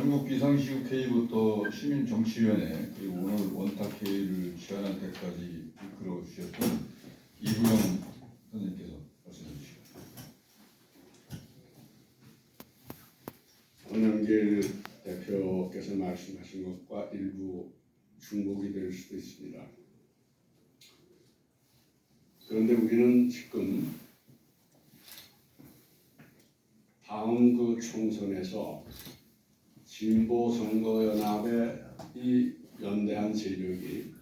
전국 비상시국회의부터 시민정치위원회 그리고 오늘 원탁회의를 시한할 때까지 이끌어 주셨던 이부영 선생님께서 말씀해 주시죠. 권영길 대표께서 말씀하신 것과 일부 중복이 될 수도 있습니다. 그런데 우리는 지금 다음 그 총선에서 진보선거연합의 이 연대한 세력이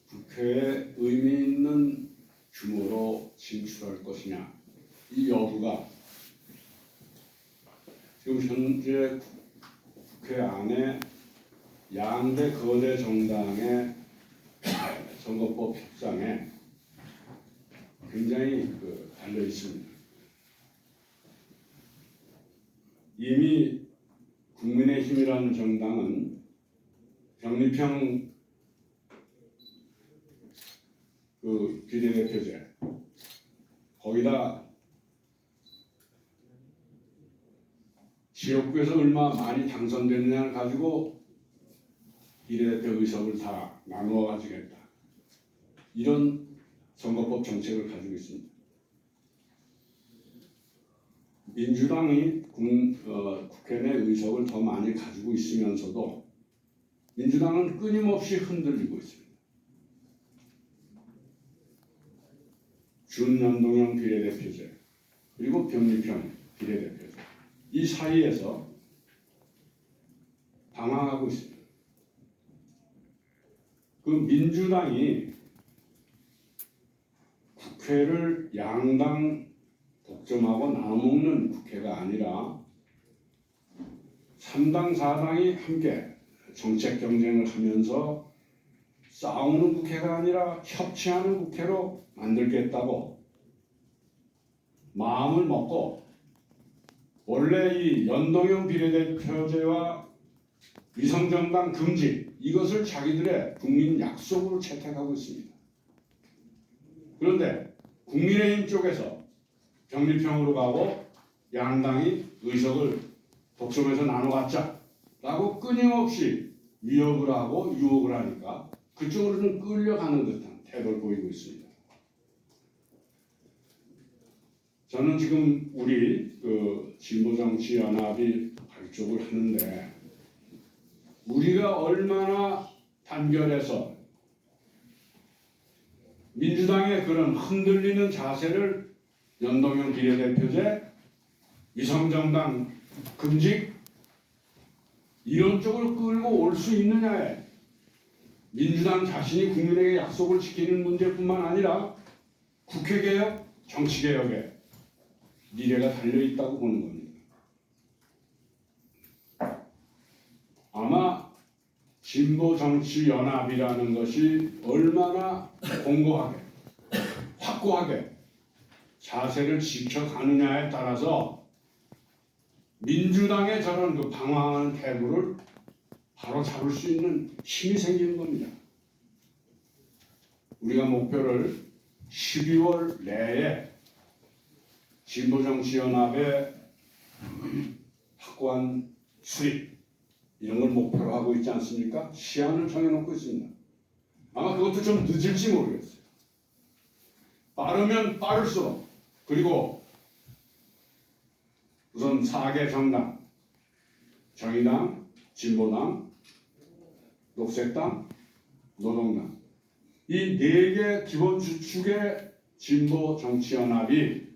국회에 의미 있는 규모로 진출할 것이냐, 이 여부가 지금 현재 국회 안에 양대 거대 정당의 선거법 협상에 굉장히 달려 있습니다. 이미 국민의힘이라는 정당은 병리평 비례대표제 거기다 지역구에서 얼마 많이 당선되느냐를 가지고 비례대표 의석을 다 나누어 가지겠다, 이런 선거법 정책을 가지고 있습니다. 민주당이 국회 내 의석을 더 많이 가지고 있으면서도 민주당은 끊임없이 흔들리고 있습니다. 준연동형 비례대표제 그리고 병리평 비례대표제, 이 사이에서 방황하고 있습니다. 그 민주당이 국회를 양당 독점하고 나눠먹는 국회가 아니라 3당 4당이 함께 정책 경쟁을 하면서 싸우는 국회가 아니라 협치하는 국회로 만들겠다고 마음을 먹고 원래 이 연동형 비례대표제와 위성정당 금지, 이것을 자기들의 국민 약속으로 채택하고 있습니다. 그런데 국민의힘 쪽에서 병리평으로 가고 양당이 의석을 독점해서 나눠갖자라고 끊임없이 위협을 하고 유혹을 하니까 그쪽으로는 끌려가는 듯한 태도를 보이고 있습니다. 저는 지금 우리 진보정치연합이 발족을 하는데 우리가 얼마나 단결해서 민주당의 그런 흔들리는 자세를 연동형 비례대표제, 위성정당 금지 이런 쪽으로 끌고 올 수 있느냐에 민주당 자신이 국민에게 약속을 지키는 문제뿐만 아니라 국회개혁, 정치개혁에 미래가 달려있다고 보는 겁니다. 아마 진보정치연합이라는 것이 얼마나 공고하게, 확고하게 자세를 지켜가느냐에 따라서 민주당의 저런 방황하는 태도를 바로 잡을 수 있는 힘이 생기는 겁니다. 우리가 목표를 12월 내에 진보정치연합의 확고한 수립, 이런 걸 목표로 하고 있지 않습니까? 시한을 정해놓고 있습니다. 아마 그것도 좀 늦을지 모르겠어요. 빠르면 빠를수록, 그리고 우선 4개 정당, 정의당, 진보당, 녹색당, 노동당, 이 4개 기본 주축의 진보정치연합이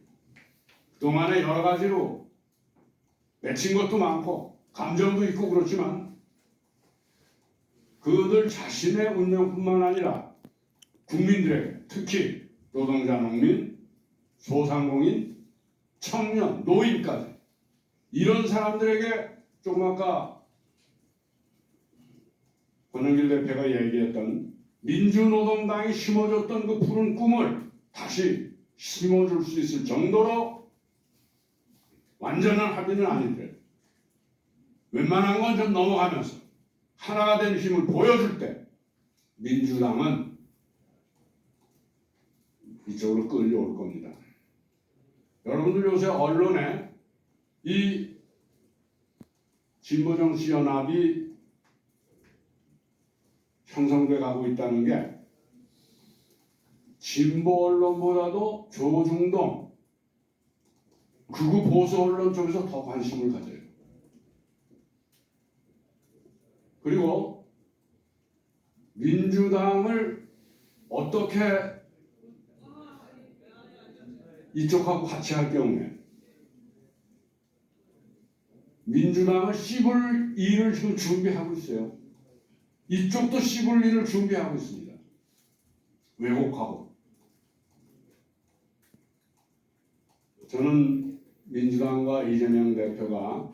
그동안에 여러 가지로 맺힌 것도 많고 감정도 있고 그렇지만 그들 자신의 운명뿐만 아니라 국민들에게, 특히 노동자, 농민, 소상공인, 청년, 노인까지 이런 사람들에게 조금 아까 권영길 대표가 얘기했던 민주노동당이 심어줬던 그 푸른 꿈을 다시 심어줄 수 있을 정도로 완전한 합의는 아닌데 웬만한 건 좀 넘어가면서 하나가 된 힘을 보여줄 때 민주당은 이쪽으로 끌려올 겁니다. 여러분들 요새 언론에 이 진보정치연합이 형성돼 가고 있다는 게 진보 언론보다도 조중동 극우 보수 언론 쪽에서 더 관심을 가져요. 그리고 민주당을 어떻게 이쪽하고 같이 할 경우에 민주당을 씹을 일을 지금 준비하고 있어요. 이쪽도 씹을 일을 준비하고 있습니다. 왜곡하고. 저는 민주당과 이재명 대표가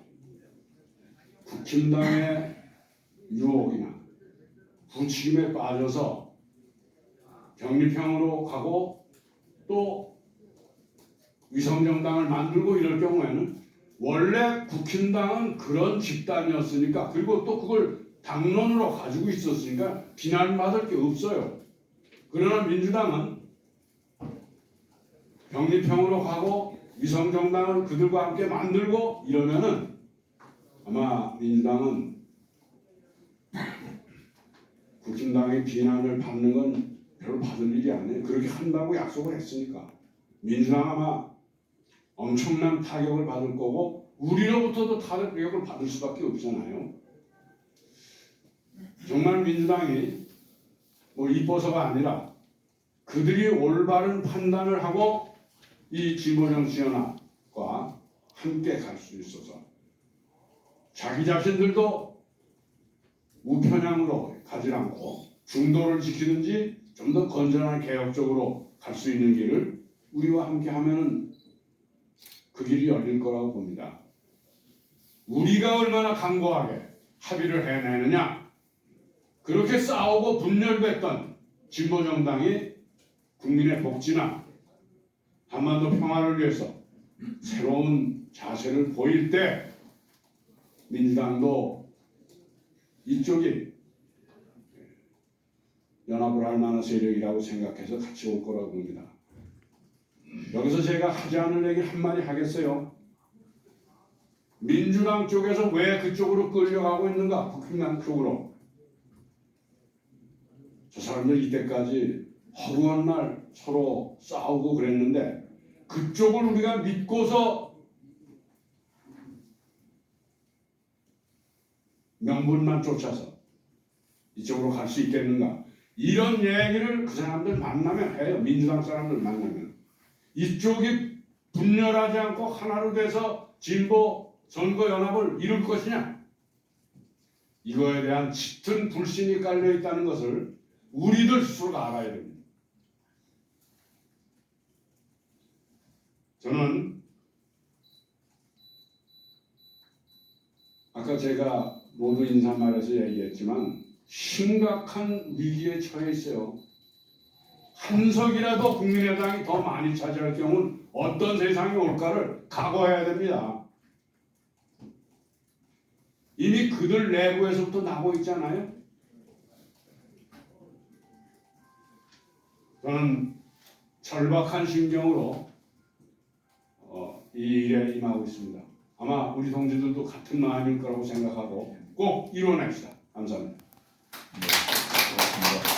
국힘당의 유혹이나 부추김에 빠져서 병립형으로 가고 또 위성정당을 만들고 이럴 경우에는 원래 국힘당은 그런 집단이었으니까 그리고 또 그걸 당론으로 가지고 있었으니까 비난받을 게 없어요. 그러나 민주당은 병립형으로 가고 위성정당을 그들과 함께 만들고 이러면은 아마 민주당은 국힘당의 비난을 받는 건 별로 받을 일이 아니에요. 그렇게 한다고 약속을 했으니까. 민주당 아마 엄청난 타격을 받을 거고 우리로부터도 타격을 받을 수밖에 없잖아요. 정말 민주당이 뭐 이뻐서가 아니라 그들이 올바른 판단을 하고 이 진보정치연합과 함께 갈 수 있어서 자기 자신들도 우편향으로 가지 않고 중도를 지키든지 좀 더 건전한 개혁적으로 갈 수 있는 길을 우리와 함께 하면은 그 길이 열릴 거라고 봅니다. 우리가 얼마나 강고하게 합의를 해내느냐. 그렇게 싸우고 분열됐던 진보정당이 국민의 복지나 한반도 평화를 위해서 새로운 자세를 보일 때 민주당도 이쪽이 연합을 할 만한 세력이라고 생각해서 같이 올 거라고 봅니다. 여기서 제가 하지 않을 얘기 한마디 하겠어요. 민주당 쪽에서 왜 그쪽으로 끌려가고 있는가? 국힘당 쪽으로. 저 사람들 이때까지 허구한 날 서로 싸우고 그랬는데 그쪽을 우리가 믿고서 명분만 쫓아서 이쪽으로 갈 수 있겠는가? 이런 얘기를 그 사람들 만나면 해요. 민주당 사람들 만나면. 이쪽이 분열하지 않고 하나로 돼서 진보 선거연합을 이룰 것이냐? 이거에 대한 짙은 불신이 깔려 있다는 것을 우리들 스스로가 알아야 됩니다. 저는 아까 제가 모두 인사말에서 얘기했지만 심각한 위기에 처해 있어요. 한 석이라도 국민의당이 더 많이 차지할 경우는 어떤 세상이 올까를 각오해야 됩니다. 이미 그들 내부에서부터 나고 있잖아요. 저는 절박한 심경으로 이 일에 임하고 있습니다. 아마 우리 동지들도 같은 마음일 거라고 생각하고 꼭 이뤄냅시다. 감사합니다. 네, 고맙습니다.